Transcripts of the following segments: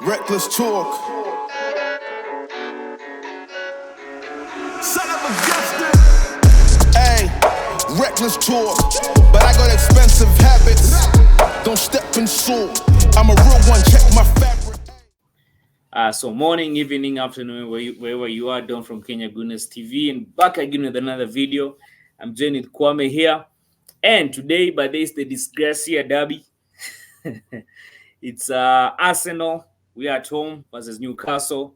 Reckless talk. Son of a gifted. Hey, reckless talk. But I got expensive habits. Don't step in salt. I'm a real one, check my fabric. So morning, evening, afternoon, wherever you are, Don from Kenya Goodness TV, and back again with another video. I'm joined with Kwame here, and today, is the Disgracia Derby. It's Arsenal. We are at home versus Newcastle.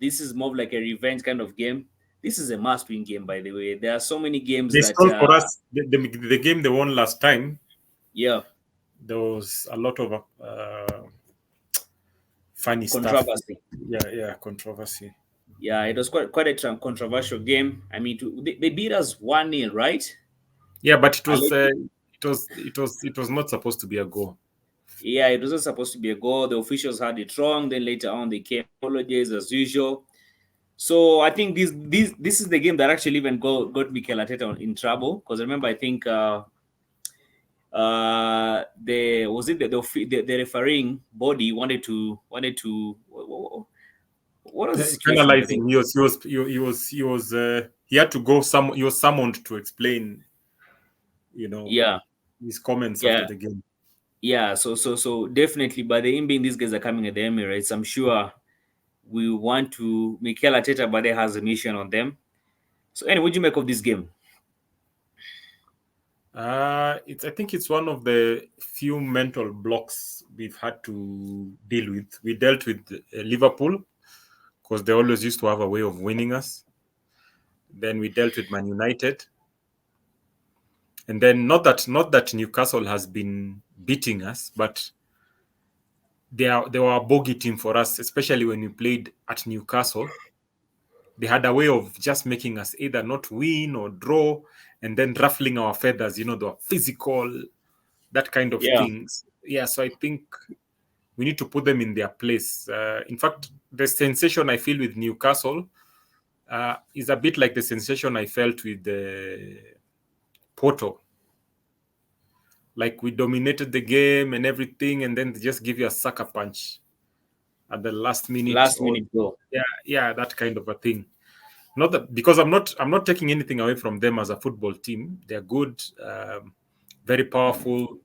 This is more of like a revenge kind of game. This is a must-win game, by the way. There are so many games They that stole for us the game they won last time. Yeah, there was a lot of funny controversy. stuff. Yeah, controversy. Yeah, it was quite a controversial game. I mean, they beat us 1-0, right? Yeah, but it was not supposed to be a goal. Yeah, it wasn't supposed to be a goal. The officials had it wrong. Then later on, they came apologies as usual. So I think this is the game that actually even got Mikel Arteta in trouble, because remember, I think the refereeing body wanted to what was the situation? Penalizing. He had to go he was summoned to explain, his comments after the game. Yeah, so definitely, by the being these guys are coming at the Emirates, I'm sure we want to Mikel Arteta, but they has a mission on them. So anyway, what do you make of this game? I think it's one of the few mental blocks we've had to deal with. We dealt with Liverpool because they always used to have a way of winning us. Then we dealt with Man United. And then not that Newcastle has been beating us, but they were a bogey team for us, especially when we played at Newcastle. They had a way of just making us either not win or draw, and then ruffling our feathers, the physical, that kind of things. Yeah, so I think we need to put them in their place. In fact, the sensation I feel with Newcastle is a bit like the sensation I felt with Porto. Like we dominated the game and everything, and then they just give you a sucker punch at the last minute. Goal. Yeah, that kind of a thing. Not that, because I'm not taking anything away from them as a football team. They're good, very powerful.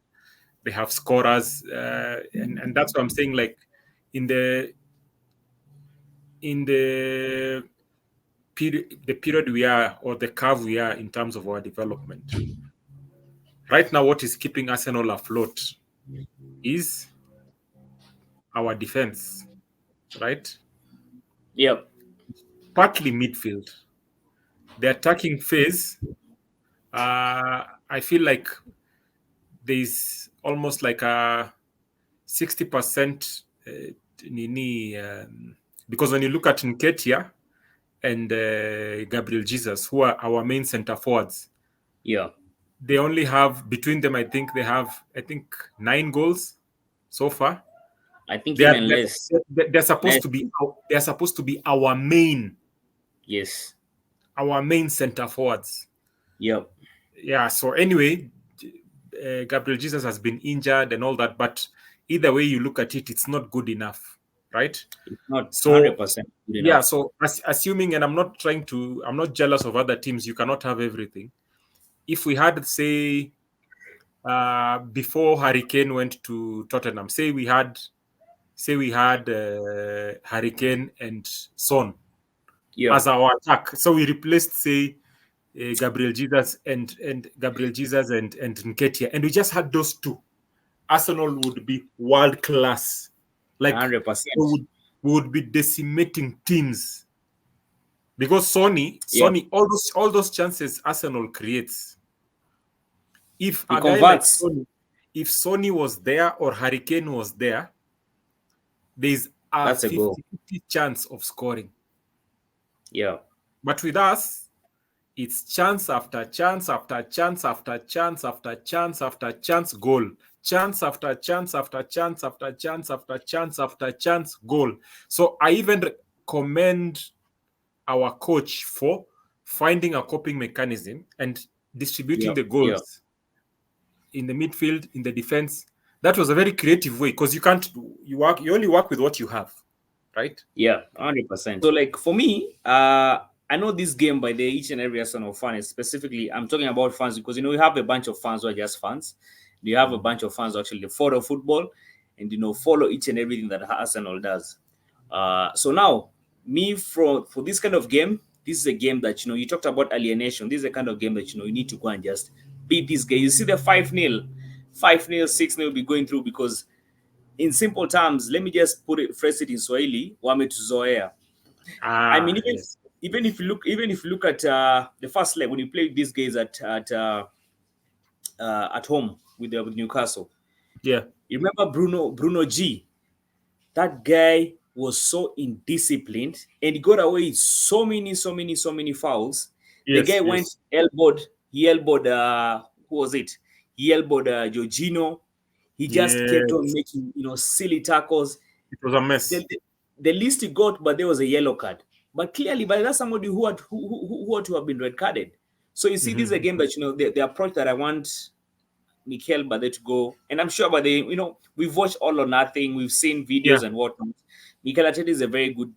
They have scorers, and that's what I'm saying. Like in the period we are, or the curve we are in terms of our development. Right now, what is keeping Arsenal afloat is our defense, right? Yep. Partly midfield. The attacking phase, I feel like there's almost like a 60% because when you look at Nketiah and Gabriel Jesus, who are our main center forwards, they only have, between them, I think they have 9 goals so far. I think even less. They're supposed to be our main. Yes. Our main center forwards. Yep. Yeah. So anyway, Gabriel Jesus has been injured and all that, but either way you look at it, it's not good enough, right? It's not 100% good enough. Yeah. So assuming, and I'm not jealous of other teams. You cannot have everything. If we had, say, before Harry Kane went to Tottenham, say we had Harry Kane and Son as our attack. So we replaced, say, Gabriel Jesus and Nketiah, and we just had those two. Arsenal would be world class. Like 100%. We would be decimating teams because Sonny, all those chances Arsenal creates. If a guy like Sonny was there or Harry Kane was there, there's a 50-50 chance of scoring. Yeah. But with us, it's chance after chance after chance after chance after chance after chance goal. Chance after chance after chance after chance after chance after chance goal. So I even commend our coach for finding a coping mechanism and distributing the goals in the midfield, in the defense. That was a very creative way, because you can't, you only work with what you have, right? Yeah, 100%. So, like for me, I know this game by the each and every Arsenal fan. Specifically, I'm talking about fans because we have a bunch of fans who are just fans. You have a bunch of fans who actually follow football and follow each and everything that Arsenal does. So now, me for this kind of game, this is a game that you talked about alienation. This is a kind of game that you need to go and just beat this game. You see the 5-0, 5-0, 6-0 be going through because in simple terms, let me just phrase it in Swahili, wametuzoea. I mean, Yes. even if you look at the first leg when you play these guys at home with Newcastle. Yeah. You remember Bruno G? That guy was so indisciplined and he got away with so many fouls. The Yes. guy went elbowed. He elbowed who was it? He elbowed Jorginho. He just kept on Yes. making silly tackles. It was a mess. The least he got, but there was a yellow card. But clearly, but that's somebody who had to have been red carded. So you see, this is a game that the approach that I want Mikel Bade to go, and I'm sure Bade, we've watched All or Nothing, we've seen videos and whatnot. Mikel Arteta is a very good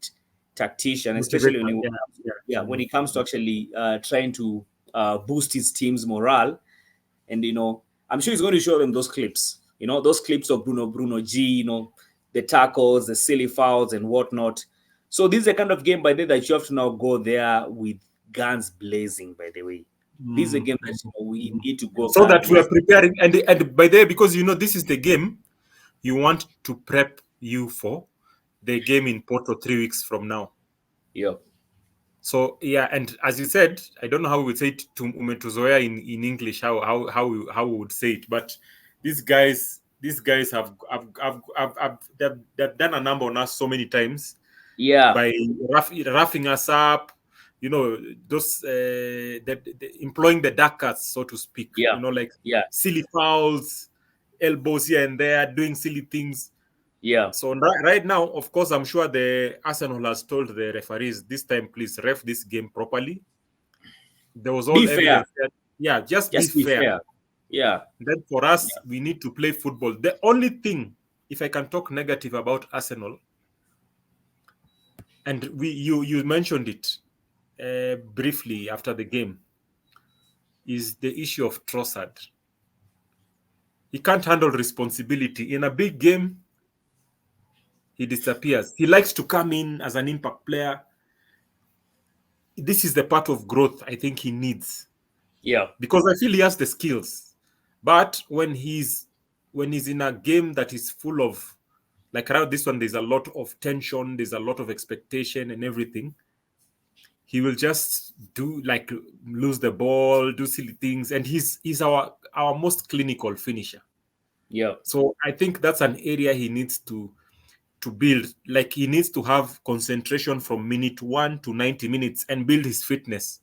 tactician, especially when it comes to actually trying to boost his team's morale. And I'm sure he's going to show them those clips. Those clips of Bruno G. The tackles, the silly fouls, and whatnot. So this is a kind of game by the way that you have to now go there with guns blazing. By the way, this is a game that we need to go so that we are blazing. preparing. And by the way, because this is the game you want to prep you for the game in Porto 3 weeks from now. Yeah. So yeah, and as you said, I don't know how we would say it to umetuzoea in English, how we would say it, but these guys have they've done a number on us so many times. Yeah. By roughing us up, those employing the dark arts, so to speak. Yeah. Like silly fouls, elbows here and there, doing silly things. Yeah. So right now, of course, I'm sure the Arsenal has told the referees this time, please ref this game properly. There was all evidence that, just be fair. Yeah. Then for us, we need to play football. The only thing, if I can talk negative about Arsenal, and you mentioned it briefly after the game, is the issue of Trossard. He can't handle responsibility. In a big game, he disappears. He likes to come in as an impact player. This is the part of growth I think he needs. Yeah. Because I feel he has the skills. But when he's in a game that is full of, like around this one, there's a lot of tension, there's a lot of expectation and everything. He will just lose the ball, do silly things, and he's our most clinical finisher. Yeah. So I think that's an area he needs to build. Like he needs to have concentration from minute 1 to 90 minutes and build his fitness.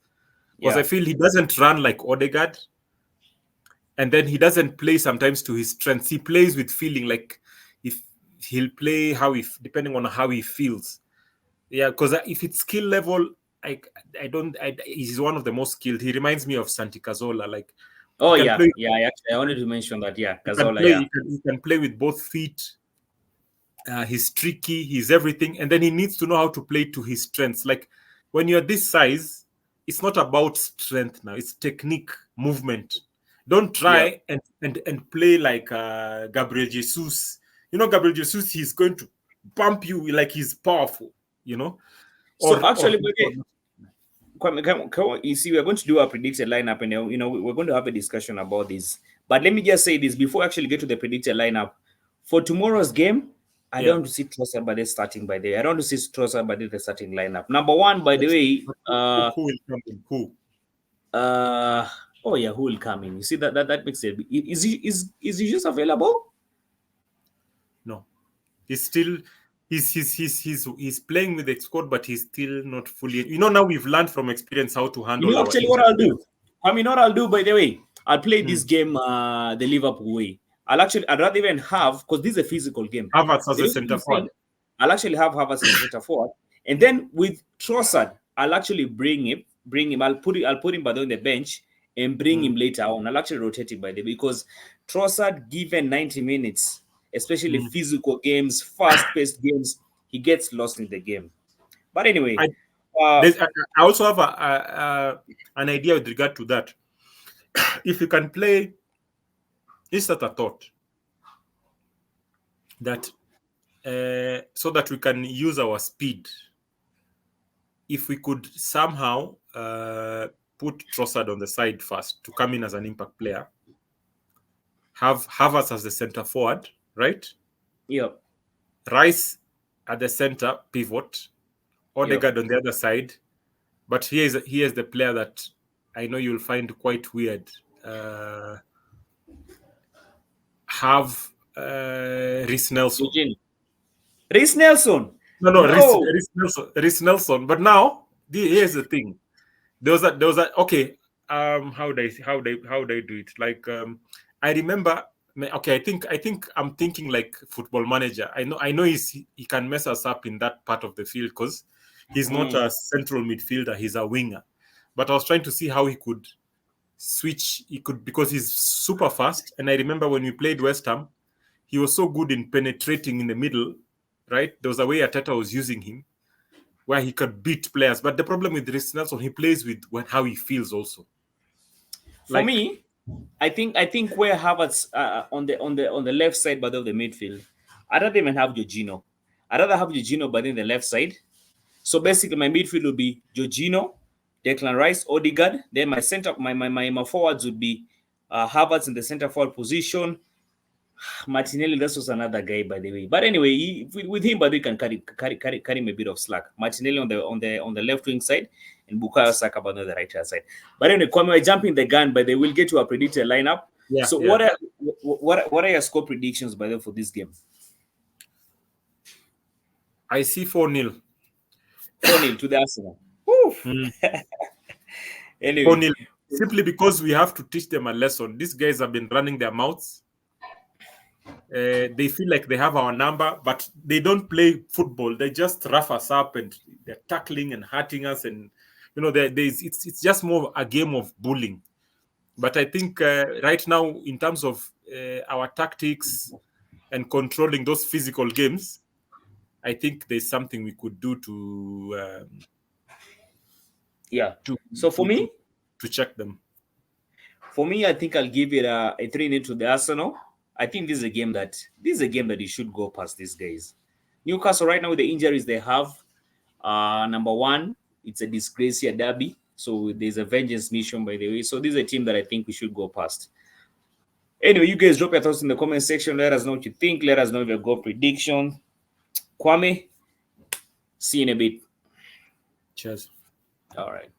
Because I feel he doesn't run like Odegaard, and then he doesn't play sometimes to his strengths. He plays with feeling, like if he'll play depending on how he feels. Yeah, because if it's skill level, he's one of the most skilled. He reminds me of Santi Cazorla. Like, I wanted to mention that. Yeah, Cazorla. He can play with both feet. He's tricky. He's everything, and then he needs to know how to play to his strengths. Like when you're this size, it's not about strength now. It's technique, movement. Don't try and play like Gabriel Jesus. Gabriel Jesus, he's going to bump you like he's powerful. So actually, you see, we're going to do a predicted lineup, and we're going to have a discussion about this. But let me just say this before I actually get to the predicted lineup for tomorrow's game. I don't want to see Trossard by the starting by the way. I don't want to see Trossard by the starting lineup. Number one, by the way, who will come in? Who? Who will come in? You see that makes it. Is he just available? No, he's still. He's playing with the squad, but he's still not fully. Now we've learned from experience how to handle. Actually, what I'll do. What I'll do, by the way, I'll play this game the Liverpool way. I'd rather even have, because this is a physical game. Havertz as a centre forward. I'll actually have Havertz as a centre forward, and then with Trossard, I'll actually bring him. I'll put him by on the bench and bring him later on. I'll actually rotate him by the way, because Trossard, given 90 minutes, especially physical games, fast-paced games. He gets lost in the game. But anyway, I also have an idea with regard to that. If you can play, is that a thought that so that we can use our speed? If we could somehow put Trossard on the side first to come in as an impact player, have us as the center forward, right? Yep. Rice at the center pivot, Odegaard on the other side. But here's the player that I know you'll find quite weird. Have Reece Nelson. Reece Nelson. No. Reece Nelson. But now here's the thing. There was a okay. How do I do it? Like I remember. Okay, I think I'm thinking like Football Manager. I know he can mess us up in that part of the field because he's not a central midfielder. He's a winger. But I was trying to see how he could switch. He could, because he's super fast. And I remember when we played West Ham, he was so good in penetrating in the middle. Right, there was a way Arteta was using him, where he could beat players. But the problem with Reece Nelson, he plays with how he feels also. For me, I think where Havertz on the left side, but of the midfield, I don't even have Jorginho. I'd rather have Jorginho, but in the left side. So basically, my midfield would be Jorginho, Declan Rice, Odegaard. Then my forwards would be Havertz in the center forward position. Martinelli, this was another guy, by the way. But anyway, with him, but we can carry him a bit of slack. Martinelli on the left wing side, and Bukayo Saka on the right hand side. But anyway, Kwame, we're jumping the gun, but they will get to a predicted lineup. Yeah, so yeah. What are your score predictions, by the way, for this game? I see 4-0. 4-0 to the Arsenal. Anyway, 4-0. Simply because we have to teach them a lesson. These guys have been running their mouths. They feel like they have our number, but they don't play football. They just rough us up and they're tackling and hurting us, and it's just more a game of bullying. But I think right now, in terms of our tactics and controlling those physical games, I think there's something we could do to so for me, to check them. For me, I think I'll give it a 3-0 to the Arsenal. I think this is a game that you should go past these guys. Newcastle right now with the injuries they have, number one, it's a disgrace here derby. So there's a vengeance mission, by the way. So this is a team that I think we should go past. Anyway, you guys drop your thoughts in the comment section. Let us know what you think. Let us know your goal prediction. Kwame, see you in a bit. Cheers. All right.